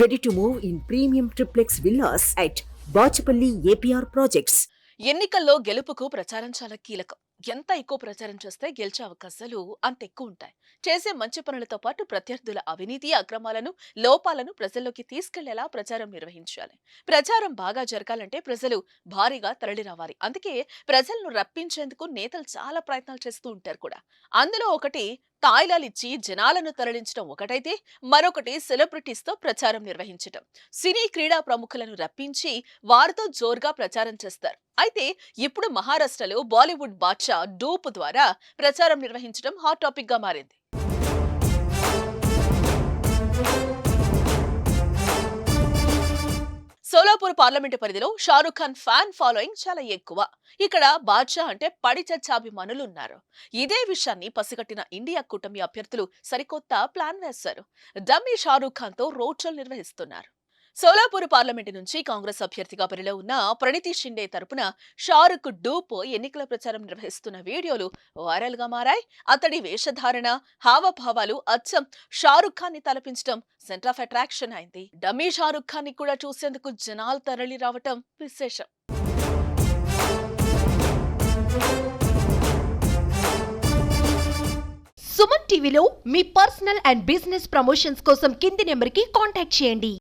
Ready to move in premium triplex villas at Bachapalli APR Projects. ఎన్నికల్లో గెలుపుకు ప్రచారం చాలా కీలకం. ఎంత ఎక్కువ ప్రచారం చేస్తే గెలిచే అవకాశాలు అంత ఎక్కువ ఉంటాయి. చేసే మంచి పనులతో పాటు ప్రత్యర్థుల అవినీతి, అక్రమాలను, లోపాలను ప్రజల్లోకి తీసుకెళ్లేలా ప్రచారం నిర్వహించాలి. ప్రచారం బాగా జరగాలంటే ప్రజలు భారీగా తరలిరావాలి. అందుకే ప్రజలను రప్పించేందుకు నేతలు చాలా ప్రయత్నాలు చేస్తూ ఉంటారు కూడా. అందులో ఒకటి తాయిలాలిచ్చి జనాలను తరలించడం ఒకటైతే, మరొకటి సెలబ్రిటీస్తో ప్రచారం నిర్వహించడం. సినీ క్రీడా ప్రముఖులను రప్పించి వారితో జోరుగా ప్రచారం చేస్తారు. అయితే ఇప్పుడు మహారాష్ట్రలో బాలీవుడ్ బాద్షా డూప్ ద్వారా ప్రచారం నిర్వహించడం హాట్ టాపిక్ గా మారింది. సోలాపూర్ పార్లమెంటు పరిధిలో షారుఖ్ ఖాన్ ఫ్యాన్ ఫాలోయింగ్ చాలా ఎక్కువ. ఇక్కడ బాద్షా అంటే పడి చచ్చాభిమానులు ఉన్నారు. ఇదే విషయాన్ని పసిగట్టిన ఇండియా కూటమి అభ్యర్థులు సరికొత్త ప్లాన్ వేశారు. డమ్మీ షారుఖ్ ఖాన్ తో రోడ్ షోలు నిర్వహిస్తున్నారు. సోలాపూర్ పార్లమెంటు నుంచి కాంగ్రెస్ అభ్యర్థిగా బరిలో ఉన్న ప్రణీతి షిండే తరపున షారుఖ్ డూప్ ఎన్నికల ప్రచారం నిర్వహిస్తున్న వీడియోలు వైరల్ గా మారాయి. అతడి వేషధారణ, హావభావాలు అచ్చం షారుఖ్ ఖాన్ ని తలపించడం సెంటర్ ఆఫ్ అట్రాక్షన్ అయింది. డమ్మీ షారుఖ్ ఖాన్ ని కూడా చూసేందుకు జనాలు తరలి రావటం విశేషం. సుమన్ టీవీలో మీ పర్సనల్ అండ్ బిజినెస్ ప్రమోషన్స్ కోసం కింది నెంబర్కి కాంటాక్ట్ చేయండి.